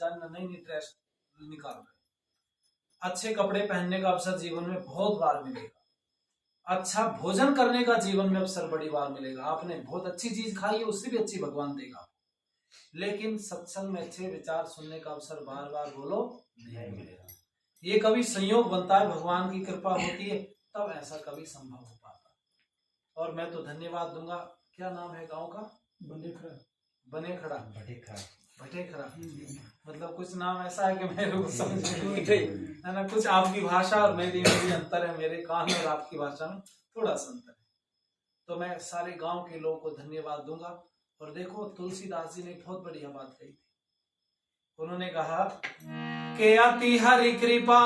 Design नई नई dress निकाल रहे। अच्छे कपड़े पहनने का अवसर जीवन में बहुत बार मिलेगा। अच्छा भोजन करने का जीवन में अवसर बड़ी बार मिलेगा। आपने बहुत अच्छी चीज खाई है, उससे भी अच्छी भगवान देगा। लेकिन सत्संग में अच्छे विचार सुनने का अवसर बार बार बोलो नहीं मिलेगा। ये कभी संयोग बनता है, भगवान की कृपा होती है, तब ऐसा कभी संभव हो पाता। और मैं तो धन्यवाद दूंगा। क्या नाम है गांव का? बनेखड़ा। बनेखड़ा, भटेखड़ा। मतलब कुछ नाम ऐसा है कि मेरे को समझ नहीं है ना। कुछ आपकी भाषा और मेरी अंतर है, मेरे कान और आपकी भाषा में थोड़ा सा अंतर है। तो मैं सारे गांव के लोगों को धन्यवाद दूंगा। और देखो तुलसीदास जी ने बहुत बढ़िया बात कही थी। उन्होंने कहा कि अति हरि कृपा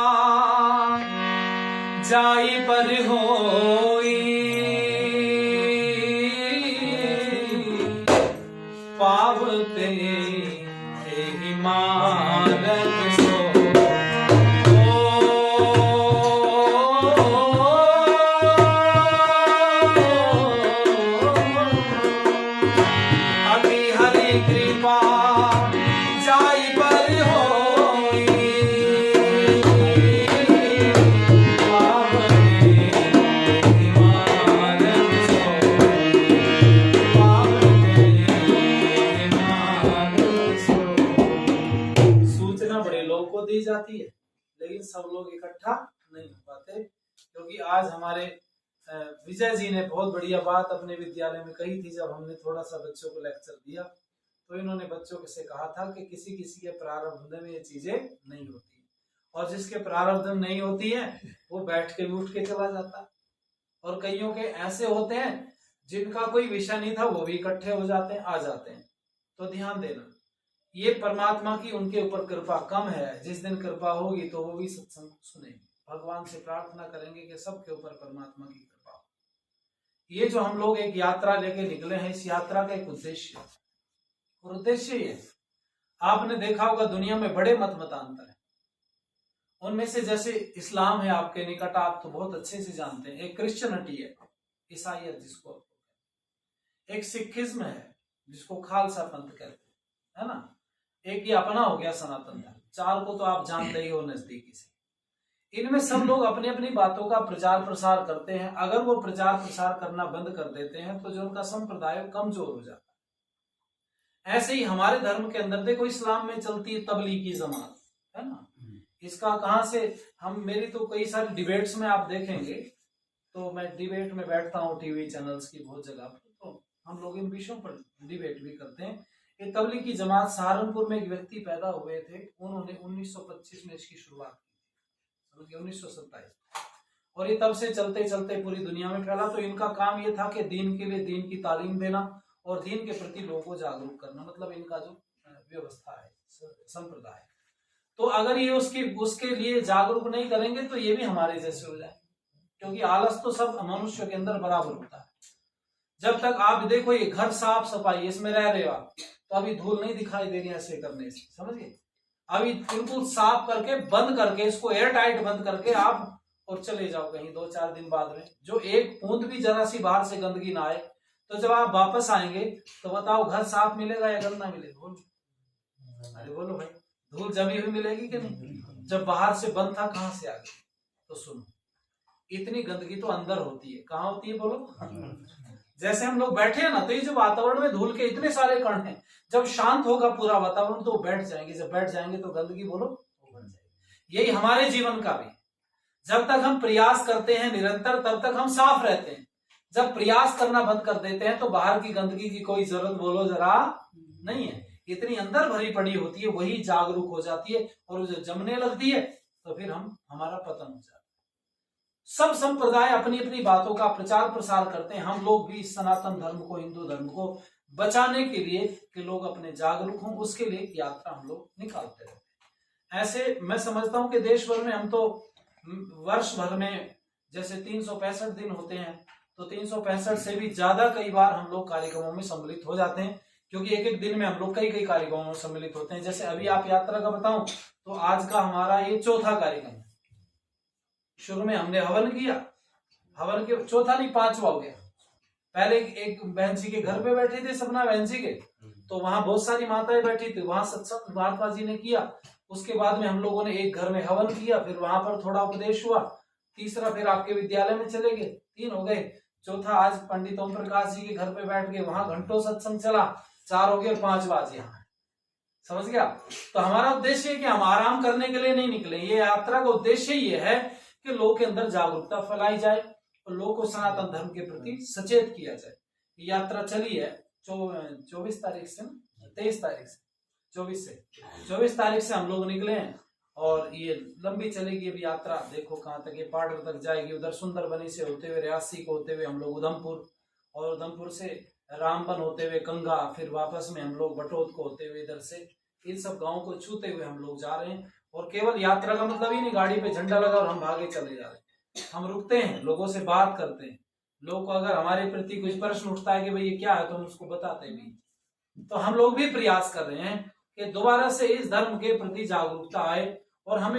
जाई पर होई, पावते एहि मानव सो। अति हरि कृपा जाई पर होई, पावते एहि मानव सो, पावते एहि मानव सो। सूचना बड़े लोगों को दी जाती है, लेकिन सब लोग इकट्ठा नहीं हो पाते। क्योंकि आज हमारे विजय जी ने बहुत बढ़िया बात अपने विद्यालय में कही थी। जब हमने थोड़ा सा बच्चों को लेक्चर दिया तो इन्होंने बच्चों से कहा था कि किसी किसी के प्रारब्ध में ये चीजें नहीं होती, और जिसके प्रारब्ध में नहीं होती है वो बैठ के भी उठ के चला जाता है। और कईयों के ऐसे होते हैं जिनका कोई विषय नहीं था, वो भी इकट्ठे हो जाते हैं, आ जाते हैं। तो ध्यान देना, ये परमात्मा की उनके ऊपर कृपा कम है। जिस दिन कृपा होगी तो वो भी सत्संग सुनेंगे। भगवान से प्रार्थना करेंगे कि सबके ऊपर परमात्मा की कृपा हो। ये जो हम लोग एक यात्रा लेके निकले हैं, इस यात्रा का एक उद्देश्य है, और उद्देश्य ये, आपने देखा होगा दुनिया में बड़े मत मतांतर है। उनमें से जैसे इस्लाम है आपके निकट, आप तो बहुत अच्छे से जानते हैं। एक क्रिश्चियनिटी है, ईसाइयत जिसको, एक सिखिज्म है जिसको खालसा पंथ कहते हैं, है ना। एक ये अपना हो गया सनातन धर्म। चार को तो आप जानते ही हो नजदीकी से। इनमें सब लोग अपनी अपनी बातों का प्रचार प्रसार करते हैं। अगर वो प्रचार प्रसार करना बंद कर देते हैं तो जो उनका संप्रदाय कमजोर हो जाता है। ऐसे ही हमारे धर्म के अंदर देखो, इस्लाम में चलती है तबलीगी जमात, है ना। इसका कहां से हम, मेरी तो कई सारी डिबेट्स में आप देखेंगे, तो मैं डिबेट में बैठता हूँ टीवी चैनल्स की बहुत जगह पर, तो हम लोग इन विषयों पर डिबेट भी करते हैं। ये तबलीगी जमात, सहारनपुर में एक व्यक्ति पैदा हुए थे, उन्होंने 1925 में इसकी शुरुआत की, 1927, और ये तब से चलते चलते पूरी दुनिया में फैला। तो इनका काम ये था कि दीन के लिए दीन की तालीम देना और दीन के प्रति लोगों को जागरूक करना, मतलब इनका जो व्यवस्था है, संप्रदाय। तो अगर ये उसके लिए जागरूक नहीं करेंगे तो ये भी हमारे जैसे हो जाए, क्योंकि आलस तो सब मनुष्य के अंदर बराबर होता है। जब तक आप देखो ये घर साफ सफाई, इसमें रह रहे हो आप, तो अभी धूल नहीं दिखाई दे रही ऐसे करने से, समझिए। अभी बिल्कुल साफ करके बंद करके, इसको एयर टाइट बंद करके आप और चले जाओ कहीं 2-4 दिन बाद में, जो एक बूंद भी जरा सी बाहर से गंदगी ना आए, तो जब आप वापस आएंगे तो बताओ घर साफ मिलेगा या गंदा मिलेगा? बोलो, अरे बोलो भाई, धूल जमी हुई मिलेगी कि नहीं? जब बाहर से बंद था, कहां से आ गई? तो सुनो, इतनी गंदगी तो अंदर होती है। कहां होती है बोलो? जैसे हम लोग बैठे हैं ना, तो ये जो वातावरण में धूल के इतने सारे कण हैं, जब शांत होगा पूरा वातावरण तो बैठ जाएंगे। जब बैठ जाएंगे तो गंदगी बोलो बन जाएगी। यही हमारे जीवन का भी, जब तक हम प्रयास करते हैं निरंतर, तब तक हम साफ रहते हैं। जब प्रयास करना बंद कर देते हैं तो बाहर की गंदगी की कोई जरूरत बोलो जरा नहीं है। इतनी अंदर भरी पड़ी होती है, वही जागरूक हो जाती है, और जो जमने लगती है तो फिर हमारा पतन हो जाता है। सब संप्रदाय अपनी अपनी बातों का प्रचार प्रसार करते हैं। हम लोग भी सनातन धर्म को, हिंदू धर्म को बचाने के लिए कि लोग अपने जागरूक हों, उसके लिए यात्रा हम लोग निकालते रहते हैं। ऐसे मैं समझता हूं कि देश भर में हम तो वर्ष भर में जैसे 365 दिन होते हैं, तो 365 से भी ज्यादा कई बार हम लोग कार्यक्रमों में सम्मिलित हो जाते हैं, क्योंकि एक एक दिन में हम लोग कई कई कार्यक्रमों में सम्मिलित होते हैं। जैसे अभी आप यात्रा का बताऊं तो आज का हमारा ये चौथा कार्यक्रम है। शुरू में हमने हवन किया, हवन के चौथा नहीं 5वां हो गया। पहले एक बहन जी के घर पे बैठे थे, सपना बहन जी के, तो वहां बहुत सारी माताएं बैठी थी, वहां सत्संग महात्मा जी ने किया। उसके बाद में हम लोगों ने एक घर में हवन किया, फिर वहां पर थोड़ा उपदेश हुआ। तीसरा फिर आपके विद्यालय में चले गए, 3 हो गए। चौथा आज पंडित ओम प्रकाश जी के घर पे बैठ के वहां घंटों सत्संग चला, 4 हो गए, और 5 आज यहाँ है। समझ गया? तो हमारा उद्देश्य है कि हम आराम करने के लिए नहीं निकले। ये यात्रा का उद्देश्य ये है कि लोगों के अंदर जागरूकता फैलाई जाए और लोगों को सनातन धर्म के प्रति सचेत किया जाए। यात्रा चली है 24 तारीख से, 23 तारीख से, 24 तारीख से हम लोग निकले हैं, और ये लंबी चलेगी अभी यात्रा। देखो कहाँ तक, ये पाडर तक जाएगी, उधर सुंदरबनी से होते हुए रियासी को होते हुए हम लोग उधमपुर, और उधमपुर से रामबन होते हुए कंगा, फिर वापस में हम लोग बटोत को होते हुए इधर से इन सब गांवों को छूते हुए हम लोग जा रहे हैं। और केवल यात्रा का मतलब ही नहीं गाड़ी पे झंडा लगा और हम भागे चले जा रहे हैं। हम रुकते हैं, लोगों से बात करते हैं। लोगों को अगर हमारे प्रति कुछ प्रश्न उठता है कि भाई ये क्या है, तो हम उसको बताते भी। तो हम लोग भी प्रयास कर रहे हैं कि दोबारा से इस धर्म के प्रति जागरूकता आए और हमें